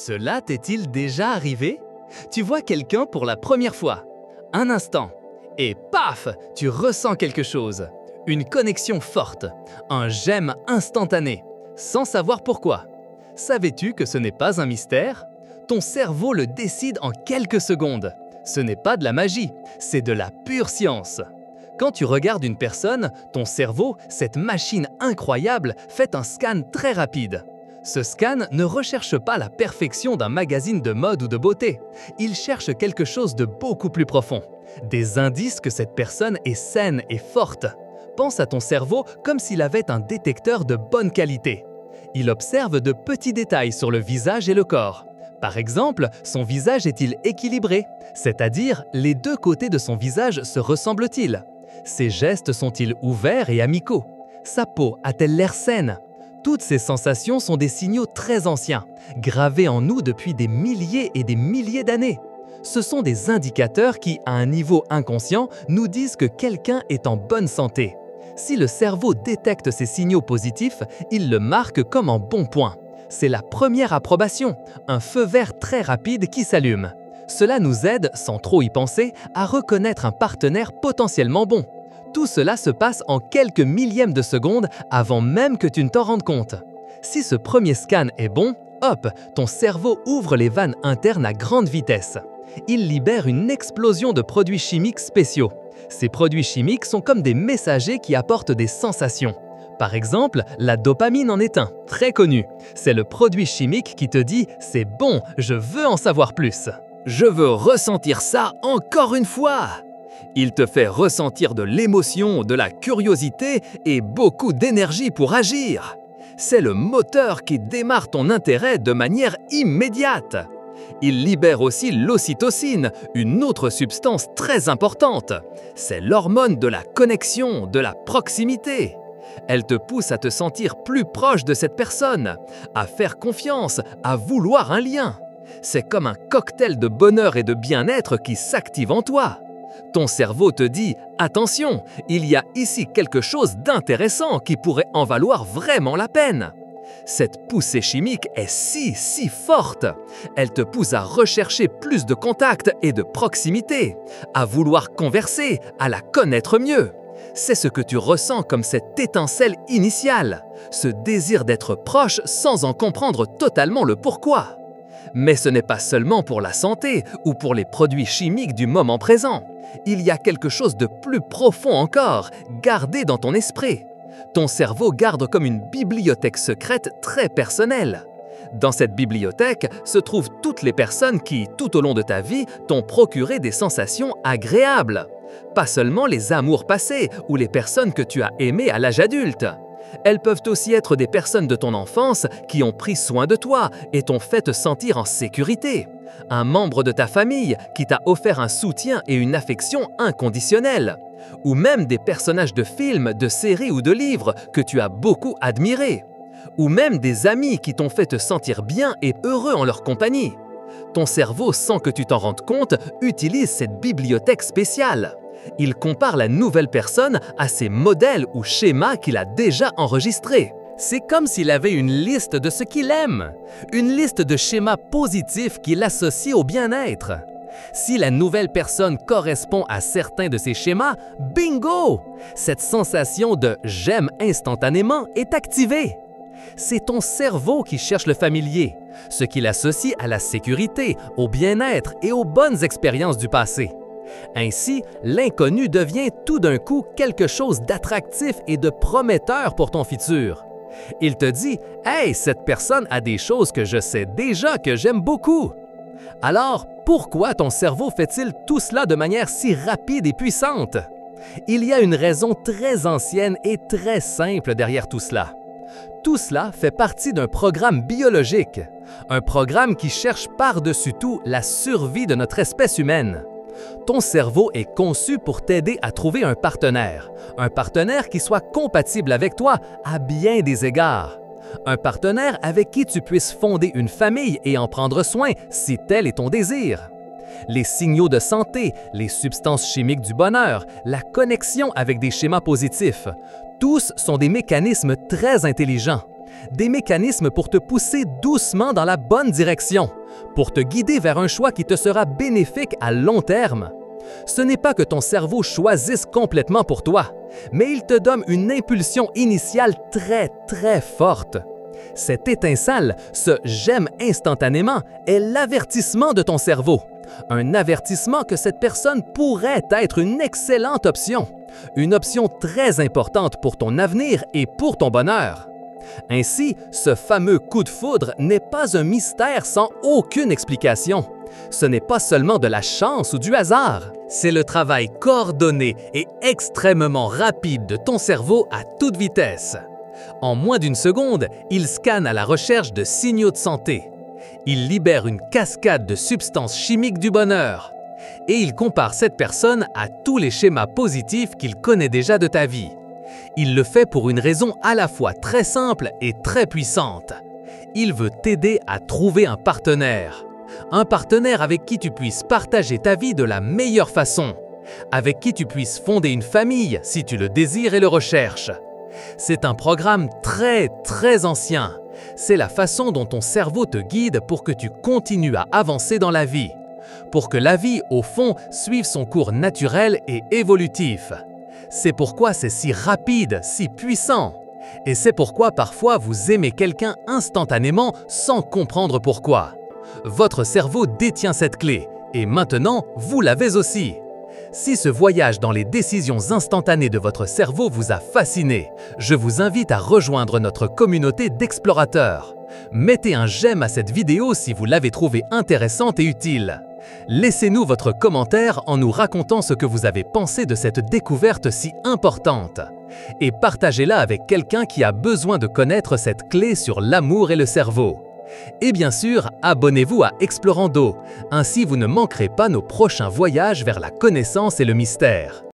Cela t'est-il déjà arrivé? Tu vois quelqu'un pour la première fois, un instant, et paf, tu ressens quelque chose. Une connexion forte, un j'aime instantané, sans savoir pourquoi. Savais-tu que ce n'est pas un mystère? Ton cerveau le décide en quelques secondes. Ce n'est pas de la magie, c'est de la pure science. Quand tu regardes une personne, ton cerveau, cette machine incroyable, fait un scan très rapide. Ce scan ne recherche pas la perfection d'un magazine de mode ou de beauté. Il cherche quelque chose de beaucoup plus profond. Des indices que cette personne est saine et forte. Pense à ton cerveau comme s'il avait un détecteur de bonne qualité. Il observe de petits détails sur le visage et le corps. Par exemple, son visage est-il équilibré? C'est-à-dire, les deux côtés de son visage se ressemblent-ils? Ses gestes sont-ils ouverts et amicaux? Sa peau a-t-elle l'air saine? Toutes ces sensations sont des signaux très anciens, gravés en nous depuis des milliers et des milliers d'années. Ce sont des indicateurs qui, à un niveau inconscient, nous disent que quelqu'un est en bonne santé. Si le cerveau détecte ces signaux positifs, il le marque comme en bon point. C'est la première approbation, un feu vert très rapide qui s'allume. Cela nous aide, sans trop y penser, à reconnaître un partenaire potentiellement bon. Tout cela se passe en quelques millièmes de seconde avant même que tu ne t'en rendes compte. Si ce premier scan est bon, hop, ton cerveau ouvre les vannes internes à grande vitesse. Il libère une explosion de produits chimiques spéciaux. Ces produits chimiques sont comme des messagers qui apportent des sensations. Par exemple, la dopamine en est un, très connu. C'est le produit chimique qui te dit « c'est bon, je veux en savoir plus ». Je veux ressentir ça encore une fois. Il te fait ressentir de l'émotion, de la curiosité et beaucoup d'énergie pour agir. C'est le moteur qui démarre ton intérêt de manière immédiate. Il libère aussi l'ocytocine, une autre substance très importante. C'est l'hormone de la connexion, de la proximité. Elle te pousse à te sentir plus proche de cette personne, à faire confiance, à vouloir un lien. C'est comme un cocktail de bonheur et de bien-être qui s'active en toi. Ton cerveau te dit « Attention, il y a ici quelque chose d'intéressant qui pourrait en valoir vraiment la peine ». Cette poussée chimique est si forte. Elle te pousse à rechercher plus de contact et de proximité, à vouloir converser, à la connaître mieux. C'est ce que tu ressens comme cette étincelle initiale, ce désir d'être proche sans en comprendre totalement le pourquoi. Mais ce n'est pas seulement pour la santé ou pour les produits chimiques du moment présent. Il y a quelque chose de plus profond encore, gardé dans ton esprit. Ton cerveau garde comme une bibliothèque secrète très personnelle. Dans cette bibliothèque se trouvent toutes les personnes qui, tout au long de ta vie, t'ont procuré des sensations agréables. Pas seulement les amours passés ou les personnes que tu as aimées à l'âge adulte. Elles peuvent aussi être des personnes de ton enfance qui ont pris soin de toi et t'ont fait te sentir en sécurité. Un membre de ta famille qui t'a offert un soutien et une affection inconditionnelle. Ou même des personnages de films, de séries ou de livres que tu as beaucoup admirés. Ou même des amis qui t'ont fait te sentir bien et heureux en leur compagnie. Ton cerveau, sans que tu t'en rendes compte, utilise cette bibliothèque spéciale. Il compare la nouvelle personne à ses modèles ou schémas qu'il a déjà enregistrés. C'est comme s'il avait une liste de ce qu'il aime, une liste de schémas positifs qu'il associe au bien-être. Si la nouvelle personne correspond à certains de ces schémas, bingo! Cette sensation de « j'aime instantanément » est activée. C'est ton cerveau qui cherche le familier, ce qu'il associe à la sécurité, au bien-être et aux bonnes expériences du passé. Ainsi, l'inconnu devient tout d'un coup quelque chose d'attractif et de prometteur pour ton futur. Il te dit « Hey, cette personne a des choses que je sais déjà que j'aime beaucoup ». Alors, pourquoi ton cerveau fait-il tout cela de manière si rapide et puissante? Il y a une raison très ancienne et très simple derrière tout cela. Tout cela fait partie d'un programme biologique, un programme qui cherche par-dessus tout la survie de notre espèce humaine. Ton cerveau est conçu pour t'aider à trouver un partenaire qui soit compatible avec toi à bien des égards. Un partenaire avec qui tu puisses fonder une famille et en prendre soin si tel est ton désir. Les signaux de santé, les substances chimiques du bonheur, la connexion avec des schémas positifs, tous sont des mécanismes très intelligents. des mécanismes pour te pousser doucement dans la bonne direction, pour te guider vers un choix qui te sera bénéfique à long terme. Ce n'est pas que ton cerveau choisisse complètement pour toi, mais il te donne une impulsion initiale très forte. Cette étincelle, ce « j'aime instantanément » est l'avertissement de ton cerveau. Un avertissement que cette personne pourrait être une excellente option. Une option très importante pour ton avenir et pour ton bonheur. Ainsi, ce fameux coup de foudre n'est pas un mystère sans aucune explication. Ce n'est pas seulement de la chance ou du hasard. C'est le travail coordonné et extrêmement rapide de ton cerveau à toute vitesse. En moins d'une seconde, il scanne à la recherche de signaux de santé. Il libère une cascade de substances chimiques du bonheur. Et il compare cette personne à tous les schémas positifs qu'il connaît déjà de ta vie. Il le fait pour une raison à la fois très simple et très puissante. Il veut t'aider à trouver un partenaire. Un partenaire avec qui tu puisses partager ta vie de la meilleure façon. Avec qui tu puisses fonder une famille si tu le désires et le recherches. C'est un programme très ancien. C'est la façon dont ton cerveau te guide pour que tu continues à avancer dans la vie. Pour que la vie, au fond, suive son cours naturel et évolutif. C'est pourquoi c'est si rapide, si puissant. Et c'est pourquoi parfois vous aimez quelqu'un instantanément sans comprendre pourquoi. Votre cerveau détient cette clé, et maintenant, vous l'avez aussi. Si ce voyage dans les décisions instantanées de votre cerveau vous a fasciné, je vous invite à rejoindre notre communauté d'explorateurs. Mettez un j'aime à cette vidéo si vous l'avez trouvée intéressante et utile. Laissez-nous votre commentaire en nous racontant ce que vous avez pensé de cette découverte si importante. Et partagez-la avec quelqu'un qui a besoin de connaître cette clé sur l'amour et le cerveau. Et bien sûr, abonnez-vous à Explorando, ainsi vous ne manquerez pas nos prochains voyages vers la connaissance et le mystère.